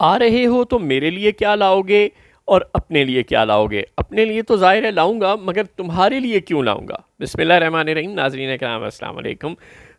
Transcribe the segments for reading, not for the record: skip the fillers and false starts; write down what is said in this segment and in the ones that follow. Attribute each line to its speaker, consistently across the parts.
Speaker 1: आ रहे हो तो मेरे लिए क्या लाओगे और अपने लिए क्या लाओगे? अपने लिए तो ज़ाहिर है लाऊँगा, मगर तुम्हारे लिए क्यों लाऊँगा? बिस्मिल्लाहिर्रहमानिर्रहीम। नाज़रीन किराम अस्सलाम वालेकुम।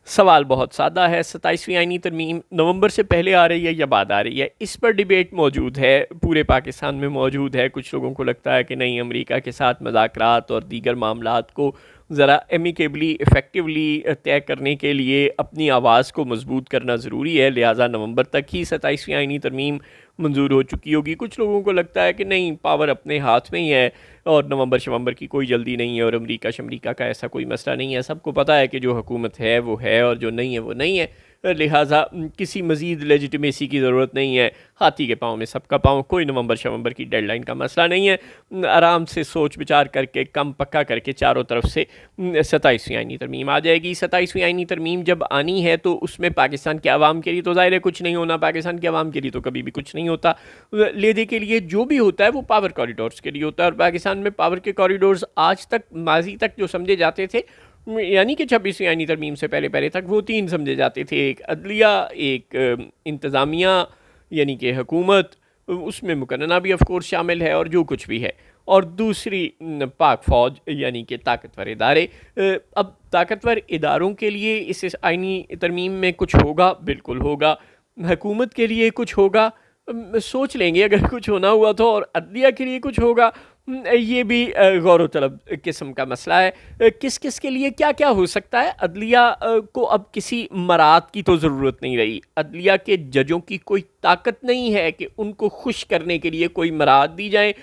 Speaker 1: सवाल बहुत सादा है, 27वीं आईनी तरमीम नवंबर से पहले आ रही है या बाद आ रही है? इस पर डिबेट मौजूद है, पूरे पाकिस्तान में मौजूद है। कुछ लोगों को लगता है कि नहीं, अमेरिका के साथ मुज़ाकरात और दीगर मामलात को ज़रा एमिकेबली इफ़ेक्टिवली तय करने के लिए अपनी आवाज़ को मजबूत करना ज़रूरी है, लिहाजा नवंबर तक ही 27वीं आईनी तरमीम मंजूर हो चुकी होगी। कुछ लोगों को लगता है कि नहीं, पावर अपने हाथ में ही है और नवंबर शवंबर की कोई जल्दी नहीं है और अमरीका शमरीका का ऐसा कोई मसला नहीं है। सबको पता है कि जो हुकूमत है वो है और जो नहीं है वो नहीं है, लिहाजा किसी मज़ीद लेजिटिमेसी की ज़रूरत नहीं है। हाथी के पाँव में सबका पाँव, कोई नवंबर शवंबर की डेडलाइन का मसला नहीं है। आराम से सोच विचार करके कम पक्का करके चारों तरफ से 27वीं आईनी तरमीम आ जाएगी। 27वीं आईनी तरमीम जब आनी है तो उसमें पाकिस्तान के अवाम के लिए तो ज़ाहिर है कुछ नहीं होना, पाकिस्तान के अवाम के लिए तो कभी भी कुछ नहीं होता। ले दे के लिए जो भी होता है वो पावर कॉरिडोर्स के लिए होता है, और पाकिस्तान में पावर के कॉरिडोर्स आज तक, माजी तक जो समझे जाते थे, यानी कि 26वीं आईनी तरमीम से पहले पहले तक, वो तीन समझे जाते थे। एक अदलिया, एक इंतज़ामिया यानी कि हुकूमत, उसमें मुकन्ना भी ऑफ कोर्स शामिल है और जो कुछ भी है, और दूसरी पाक फ़ौज यानी कि ताकतवर इदारे। अब ताकतवर इदारों के लिए इस आईनी तरमीम में कुछ होगा, बिल्कुल होगा। हुकूमत के लिए कुछ होगा, सोच लेंगे अगर कुछ होना हुआ तो। और अदलिया के लिए कुछ होगा, ये भी गौर तलब किस्म का मसला है। किस किस के लिए क्या क्या हो सकता है। अदलिया को अब किसी मराद की तो ज़रूरत नहीं रही। अदलिया के जजों की कोई ताकत नहीं है कि उनको खुश करने के लिए कोई मराद दी जाए।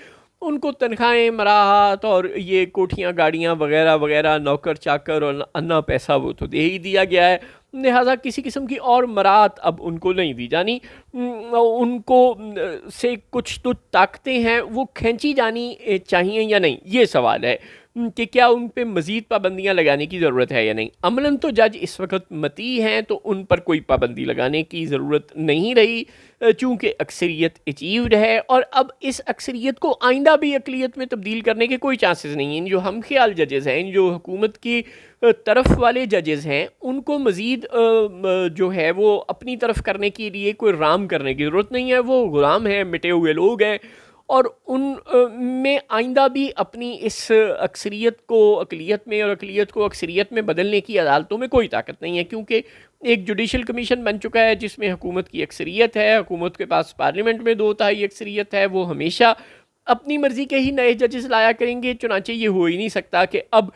Speaker 1: उनको तनख्वाहें, मराहत और ये कोठियाँ, गाड़ियाँ वगैरह वगैरह, नौकर चाकर और अन्ना पैसा वो तो दे ही दिया गया है। लिहाजा किसी किस्म की और मराहत अब उनको नहीं दी जानी। उनको से कुछ तो ताकतें हैं वो खींची जानी चाहिए या नहीं, ये सवाल है कि क्या उन पे मज़ीद पाबंदियाँ लगाने की ज़रूरत है या नहीं। अमलन तो जज इस वक्त मती हैं तो उन पर कोई पाबंदी लगाने की ज़रूरत नहीं रही, चूँकि अक्सरियत अचीव्ड है। और अब इस अक्सरियत को आइंदा भी अकलियत में तब्दील करने के कोई चांसेस नहीं हैं। इन जो हम ख्याल जजेज़ हैं, इन जो हुकूमत की तरफ वाले जजेज़ हैं, उनको मज़ीद जो है वो अपनी तरफ करने के लिए कोई राम करने की ज़रूरत नहीं है। वो गुलाम हैं, मिटे हुए लोग हैं, और उन में आइंदा भी अपनी इस अक्सरियत को अकलियत में और अकलियत को अक्सरियत में बदलने की अदालतों में कोई ताकत नहीं है, क्योंकि एक जुडिशल कमीशन बन चुका है जिसमें हुकूमत की अक्सरियत है। हुकूमत के पास पार्लियामेंट में 2/3 अक्सरियत है। वो हमेशा अपनी मर्ज़ी के ही नए जजेस लाया करेंगे। चुनांचे ये हो ही नहीं सकता कि अब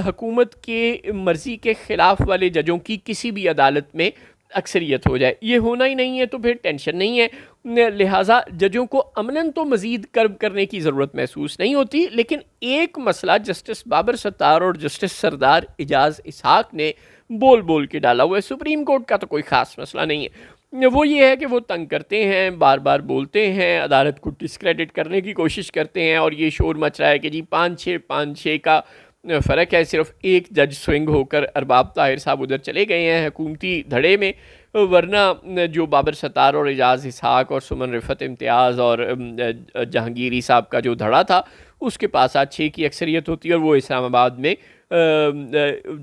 Speaker 1: हुकूमत के मर्ज़ी के ख़िलाफ़ वाले जजों की किसी भी अदालत में अक्सरियत हो जाए। ये होना ही नहीं है तो फिर टेंशन नहीं है। लिहाजा जजों को अमलन तो मज़ीद कर्ब करने की ज़रूरत महसूस नहीं होती। लेकिन एक मसला जस्टिस बाबर सत्तार और जस्टिस सरदार एजाज़ इसहाक ने बोल बोल के डाला हुआ है। सुप्रीम कोर्ट का तो कोई ख़ास मसला नहीं है, वो ये है कि वो तंग करते हैं, बार बार बोलते हैं, अदालत को डिस्क्रेडिट करने की कोशिश करते हैं, और ये शोर मच रहा है कि जी 5-6 का फ़र्क है, सिर्फ एक जज स्विंग होकर अरबाब ताहिर साहब उधर चले गए हैं हुकूमती धड़े में। वरना जो बाबर सत्तार और एजाज़ इसहाक और सुमन रिफ़त इम्तियाज़ और जहांगीरी साहब का जो धड़ा था, उसके पास आज 6 की अक्सरियत होती है और वो इस्लामाबाद में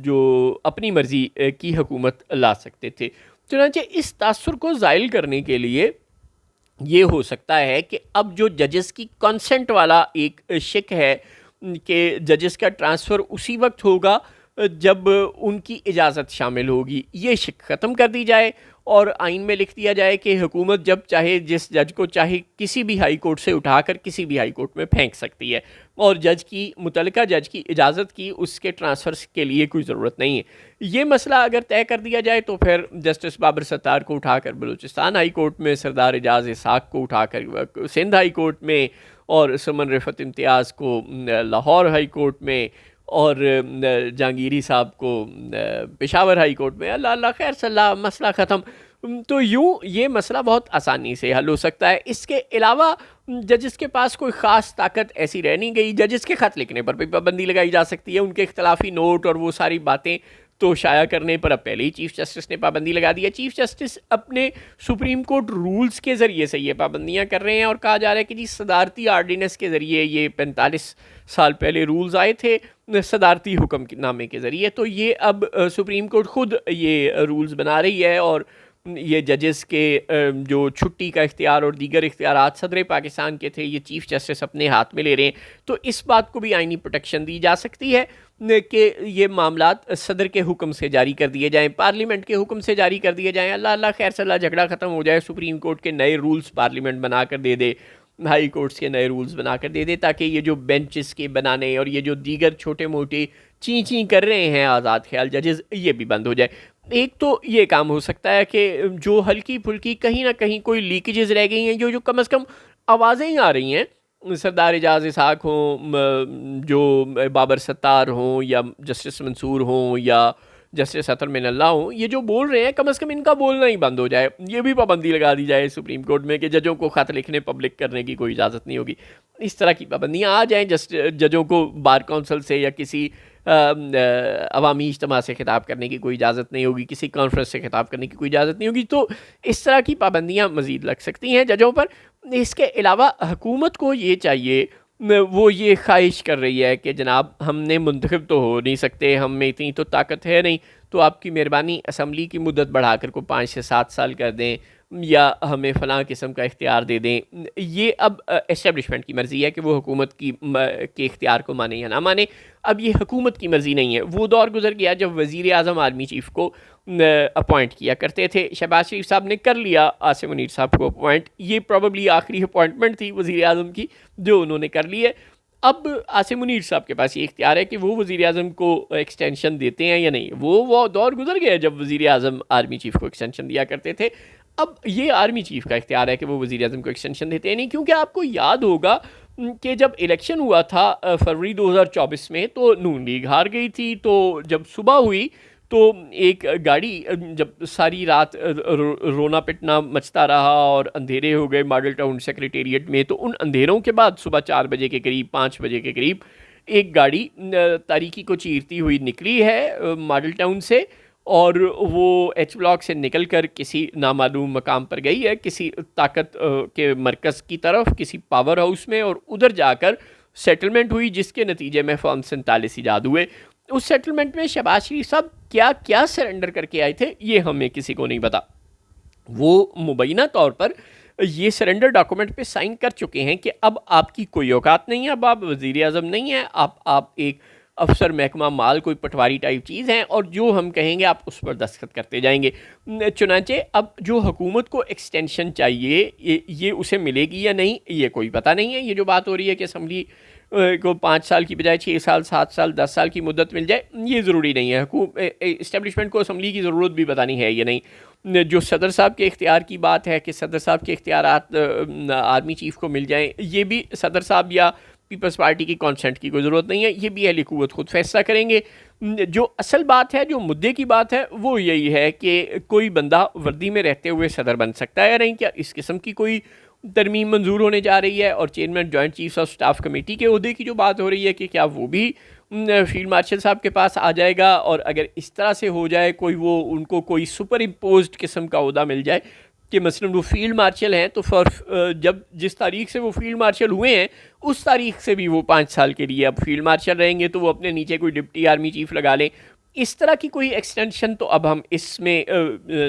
Speaker 1: जो अपनी मर्ज़ी की हुकूमत ला सकते थे। चुनांचे इस तासुर को ज़ाइल करने के लिए ये हो सकता है कि अब जो जजेस की कंसेंट वाला एक शिक है कि जजेस का ट्रांसफ़र उसी वक्त होगा जब उनकी इजाज़त शामिल होगी, ये शिक ख़त्म कर दी जाए और आइन में लिख दिया जाए कि हुकूमत जब चाहे जिस जज को चाहे किसी भी हाई कोर्ट से उठाकर किसी भी हाई कोर्ट में फेंक सकती है, और जज की, मुतलका जज की इजाज़त की उसके ट्रांसफ़र के लिए कोई ज़रूरत नहीं है। ये मसला अगर तय कर दिया जाए तो फिर जस्टिस बाबर सत्तार को उठाकर बलूचिस्तान हाई कोर्ट में, सरदार एजाज़ इसहाक को उठाकर सिंध हाई कोर्ट में, और सुमन रिफ़त इम्तियाज़ को लाहौर हाई कोर्ट में, और जहांगीरी साहब को पेशावर हाई कोर्ट में, अल्लाह अल्लाह खैर सल्ला, मसला ख़त्म। तो यूँ ये मसला बहुत आसानी से हल हो सकता है। इसके अलावा जजेस के पास कोई ख़ास ताकत ऐसी रह नहीं गई। जजेस के ख़त लिखने पर भी पाबंदी लगाई जा सकती है, उनके इख्तलाफी नोट और वो सारी बातें तो शाया करने पर अब पहले ही चीफ़ जस्टिस ने पाबंदी लगा दी है। चीफ़ जस्टिस अपने सुप्रीम कोर्ट रूल्स के ज़रिए से ये पाबंदियाँ कर रहे हैं, और कहा जा रहा है कि जी सदारती आर्डीनेंस के ज़रिए, ये 45 साल पहले रूल्स आए थे सदारती हुक्म नामे के ज़रिए, तो ये अब सुप्रीम कोर्ट ख़ुद ये रूल्स बना रही है और ये जजेस के जो छुट्टी का इख्तियार और दीगर इख्तियारात सदर पाकिस्तान के थे, ये चीफ़ जस्टिस अपने हाथ में ले रहे हैं। तो इस बात को भी आइनी प्रोटेक्शन दी जा सकती है कि ये मामलात सदर के हुक्म से जारी कर दिए जाएं, पार्लियामेंट के हुक्म से जारी कर दिए जाएं। अल्लाह अल्लाह खैर सल्ला झगड़ा ख़त्म हो जाए, सुप्रीम कोर्ट के नए रूल्स पार्लियामेंट बना कर दे दे, हाई कोर्ट्स के नए रूल्स बना कर दे दे, ताकि ये जो बेंचेस के बनाने और ये जो दीगर छोटे मोटे ची ची कर रहे हैं आज़ाद ख्याल जजेस, ये भी बंद हो जाए। एक तो ये काम हो सकता है कि जो हल्की फुल्की कहीं ना कहीं कोई लीकेजेस रह गई हैं, जो कम से कम आवाज़ें ही आ रही हैं, सरदार एजाज इसहाक हों, जो बाबर सत्तार हों, या जस्टिस मंसूर हों, या जस्टिस अतर मिनल्ला हों, ये जो बोल रहे हैं कम से कम इनका बोलना ही बंद हो जाए। ये भी पाबंदी लगा दी जाए सुप्रीम कोर्ट में कि जजों को ख़त लिखने पब्लिक करने की कोई इजाज़त नहीं होगी। इस तरह की पाबंदियाँ आ जाएँ, जजों को बार काउंसिल से या किसी अवामी इज्तिमा से खिताब करने की कोई इजाज़त नहीं होगी, किसी कॉन्फ्रेंस से खिताब करने की कोई इजाज़त नहीं होगी। तो इस तरह की पाबंदियाँ मज़ीद लग सकती हैं जजों पर। इसके अलावा हुकूमत को ये चाहिए, वो ये ख्वाहिश कर रही है कि जनाब हमने मुंतखब तो हो नहीं सकते, हम में इतनी तो ताकत है नहीं, तो आपकी मेहरबानी असम्बली की मुद्दत बढ़ाकर को 5 से 7 साल कर दें, या हमें फ़लाँ किस्म का इख्तियार दे दें। ये अब एस्टेब्लिशमेंट की मर्ज़ी है कि वो हुकूमत के इख्तियार को माने या ना माने। अब ये हुकूमत की मर्ज़ी नहीं है। वो दौर गुजर गया जब वज़ीर आज़म आर्मी चीफ़ को अपॉइंट किया करते थे। शहबाज शरीफ साहब ने कर लिया आसिम मुनीर साहब को अपॉइंट। ये प्रॉबली आखिरी अपॉइंटमेंट थी वज़ीर आज़म की जो उन्होंने कर ली है। अब आसिम मुनीर साहब के पास ये इख्तियार है कि वो वज़ीर आज़म को एक्सटेंशन देते हैं या नहीं। वो दौर गुजर गया जब वज़ीर आज़म आर्मी चीफ़ को एक्सटेंशन दिया करते थे। अब ये आर्मी चीफ़ का इख्तियार है कि वो वज़ीर आज़म को एक्सटेंशन देते हैं नहीं, क्योंकि आपको याद होगा कि जब इलेक्शन हुआ था फरवरी 2024 में, तो नून लीग हार गई थी। तो जब सुबह हुई तो एक गाड़ी, जब सारी रात रोना पिटना मचता रहा और अंधेरे हो गए मॉडल टाउन सेक्रेटेरिएट में, तो उन अंधेरों के बाद सुबह 4 बजे के करीब, 5 बजे के करीब एक गाड़ी तारीकी को चीरती हुई निकली है मॉडल टाउन से, और वो एच ब्लॉक से निकलकर किसी नामालूम मकाम पर गई है, किसी ताकत के मरकज़ की तरफ, किसी पावर हाउस में, और उधर जाकर सेटलमेंट हुई, जिसके नतीजे में फॉर्म 47 ईजाद हुए। उस सेटलमेंट में शहबाज शरीफ साहब क्या क्या सरेंडर करके आए थे, ये हमें किसी को नहीं पता। वो मुबैना तौर पर ये सरेंडर डॉक्यूमेंट पे साइन कर चुके हैं कि अब आपकी कोई औकात नहीं है, अब आप वज़ीर आज़म नहीं हैं, आप एक अफसर महकमा माल, कोई पटवारी टाइप चीज़ हैं, और जो हम कहेंगे आप उस पर दस्तखत करते जाएंगे। चुनांचे अब जो हुकूमत को एक्सटेंशन चाहिए, ये उसे मिलेगी या नहीं, ये कोई पता नहीं है। ये जो बात हो रही है कि असम्बली को 5 साल की बजाय 6 साल, 7 साल, 10 साल की मुद्दत मिल जाए, ये ज़रूरी नहीं है। इस्टेब्लिशमेंट को असम्बली की ज़रूरत भी पता नहीं है या नहीं। जो सदर साहब के इख्तियार की बात है कि सदर साहब के इख्तियारात आर्मी चीफ़ को मिल जाएँ, ये भी सदर साहब या पीपल्स पार्टी की कॉन्सेंट की कोई ज़रूरत नहीं है। ये भी अहल हुकूमत खुद फैसला करेंगे। जो असल बात है, जो मुद्दे की बात है, वो यही है कि कोई बंदा वर्दी में रहते हुए सदर बन सकता है या नहीं। क्या इस किस्म की कोई तरमीम मंजूर होने जा रही है? और chairman joint chiefs of staff committee के ओहदे की जो बात हो रही है कि क्या वो भी फील्ड मार्शल साहब के पास आ जाएगा? और अगर इस तरह से हो जाए, कोई वो उनको कोई सुपर इम्पोज्ड किस्म का ओहदा मिल जाए कि मसलन वो फील्ड मार्शल हैं, तो जब जिस तारीख से वो फील्ड मार्शल हुए हैं उस तारीख से भी वो 5 साल के लिए अब फील्ड मार्शल रहेंगे, तो वो अपने नीचे कोई डिप्टी आर्मी चीफ लगा लें। इस तरह की कोई एक्सटेंशन तो अब हम इसमें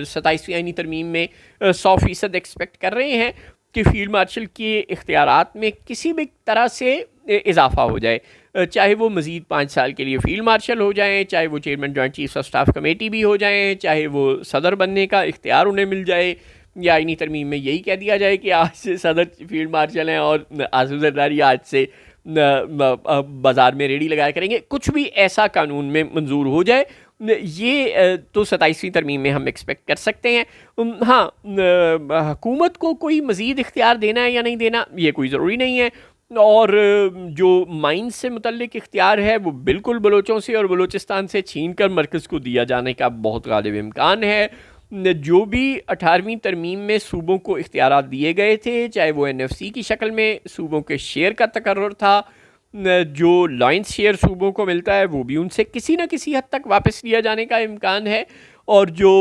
Speaker 1: 27वीं आईनी तरमीम में 100% एक्सपेक्ट कर रहे हैं कि फील्ड मार्शल के इख्तियारात में किसी भी तरह से इजाफा हो जाए, चाहे वो मज़ीद 5 साल के लिए फील्ड मार्शल हो जाएं, चाहे वो chairman joint chiefs of staff committee भी हो जाएं, चाहे वो सदर बनने का इख्तियार उन्हें मिल जाए, या आईनी तरमीम में यही कह दिया जाए कि आज से सदर फील्ड मार्शल हैं और आसिफ जरदारी आज से बाज़ार में रेडी लगाया करेंगे। कुछ भी ऐसा कानून में मंजूर हो जाए, ये तो 27वीं तरमीम में हम एक्सपेक्ट कर सकते हैं। हाँ, हुकूमत को कोई मज़ीद इख्तियार देना है या नहीं देना, ये कोई ज़रूरी नहीं है। और जो माइन से मुतल्लिक इख्तियार है वो बिल्कुल बलोचों से और बलोचिस्तान से छीन कर मरकज़ को दिया जाने का बहुत गालिब इम्कान है। जो भी 18वीं तरमीम में सूबों को इख्तियारात दिए गए थे, चाहे वो NFC की शक्ल में सूबों के शेयर का तकर्रुर था, जो लॉयंस शेयर सूबों को मिलता है वो भी उनसे किसी न किसी हद तक वापस लिया जाने का इम्कान है। और जो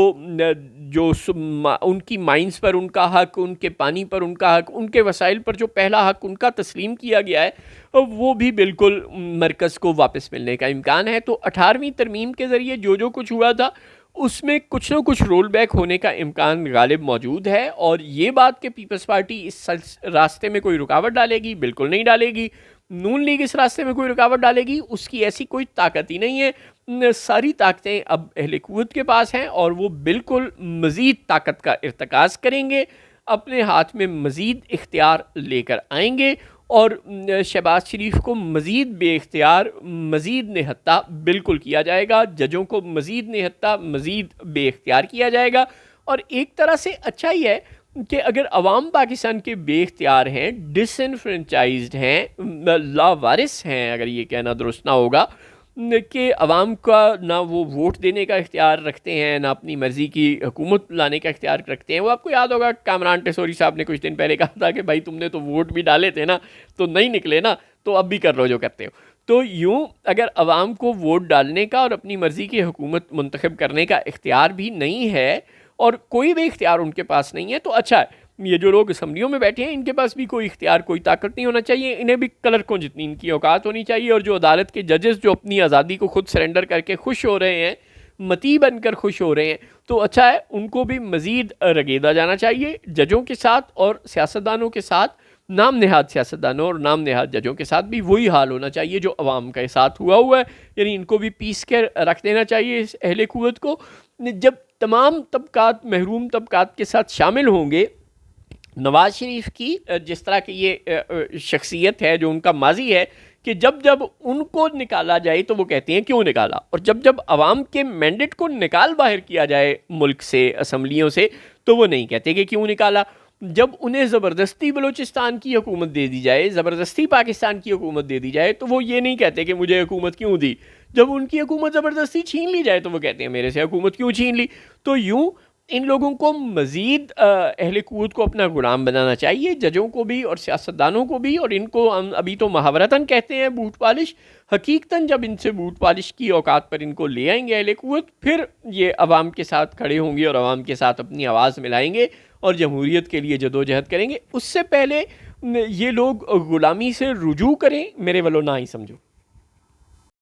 Speaker 1: उनकी माइंस पर उनका हक, उनके पानी पर उनका हक, उनके वसाइल पर जो पहला हक उनका तस्लीम किया गया है, वो भी बिल्कुल मरकज़ को वापस मिलने का इम्कान है। तो 18वीं तरमीम के ज़रिए जो कुछ हुआ था उसमें कुछ ना कुछ रोल बैक होने का इम्कान गालिब मौजूद है। और ये बात कि पीपल्स पार्टी इस रास्ते में कोई रुकावट डालेगी, बिल्कुल नहीं डालेगी। नून लीग इस रास्ते में कोई रुकावट डालेगी, उसकी ऐसी कोई ताकत ही नहीं है। सारी ताकतें अब अहले कुव्वत के पास हैं और वो बिल्कुल मज़ीद ताकत का इर्तकाज़ करेंगे, अपने हाथ में मज़ीद इख्तियार लेकर आएंगे और शहबाज शरीफ को मज़ीद बेख्तियार, मज़ीद निहत्ता बिल्कुल किया जाएगा। जजों को मज़ीद निहत्ता, मज़ीद बेख्तियार किया जाएगा। और एक तरह से अच्छा ही है कि अगर अवाम पाकिस्तान के बेख्तियार हैं, डिसइनफ्रेंचाइज्ड हैं, लावारिस हैं, अगर ये कहना दुरुस्त ना होगा कि अवाम का ना वो वोट देने का इख्तियार रखते हैं, ना अपनी मर्ज़ी की हुकूमत लाने का इख्तियार रखते हैं। वो आपको याद होगा कामरान टेसोरी साहब ने कुछ दिन पहले कहा था कि भाई तुमने तो वोट भी डाले थे ना, तो नहीं निकले ना, तो अब भी कर लो जो करते हो। तो यूँ अगर अवाम को वोट डालने का और अपनी मर्ज़ी की हुकूमत मुंतखब करने का इख्तियार भी नहीं है और कोई भी इख्तियार उनके पास नहीं है, तो अच्छा है। ये जो लोग असम्बलियों में बैठे हैं, इनके पास भी कोई इख्तियार, कोई ताकत नहीं होना चाहिए। इन्हें भी क्लर्कों जितनी इनकी औकात होनी चाहिए। और जो अदालत के जजेस जो अपनी आज़ादी को खुद सरेंडर करके खुश हो रहे हैं, मती बनकर खुश हो रहे हैं, तो अच्छा है, उनको भी मज़ीद रगेदा जाना चाहिए। जजों के साथ और सियासतदानों के साथ, नाम नहाद सियासतदानों और नाम नहाद जजों के साथ भी वही हाल होना चाहिए जो अवाम के साथ हुआ है। यानी इनको भी पीस के रख देना चाहिए इस अहले कुव्वत को। जब तमाम तबकात महरूम तबकात के साथ शामिल होंगे, नवाज़ शरीफ की जिस तरह की ये शख्सियत है, जो उनका माजी है कि जब जब उनको निकाला जाए तो वो कहते हैं क्यों निकाला, और जब जब अवाम के मैंडेट को निकाल बाहर किया जाए मुल्क से, असम्बलियों से, तो वो नहीं कहते कि क्यों निकाला। जब उन्हें ज़बरदस्ती बलूचिस्तान की हुकूमत दे दी जाए, ज़बरदस्ती पाकिस्तान की हुकूमत दे दी जाए, तो वो ये नहीं कहते कि मुझे हुकूमत क्यों दी। जब उनकी हुकूमत ज़बरदस्ती छीन ली जाए तो वो कहते हैं मेरे से हुकूमत क्यों छीन ली। तो यूँ इन लोगों को मज़ीद अहले कुव्वत को अपना गुलाम बनाना चाहिए, जजों को भी और सियासतदानों को भी। और इनको हम अभी तो मुहावरतन कहते हैं बूट पालिश, हकीकतन जब इनसे बूट पालिश की औकात पर इनको ले आएंगे अहले कुव्वत, फिर ये अवाम के साथ खड़े होंगे और अवाम के साथ अपनी आवाज़ मिलाएंगे और जमहूरियत के लिए जदोजहद करेंगे। उससे पहले ये लोग ग़ुलामी से रुजू करें, मेरे वालों ना ही समझो।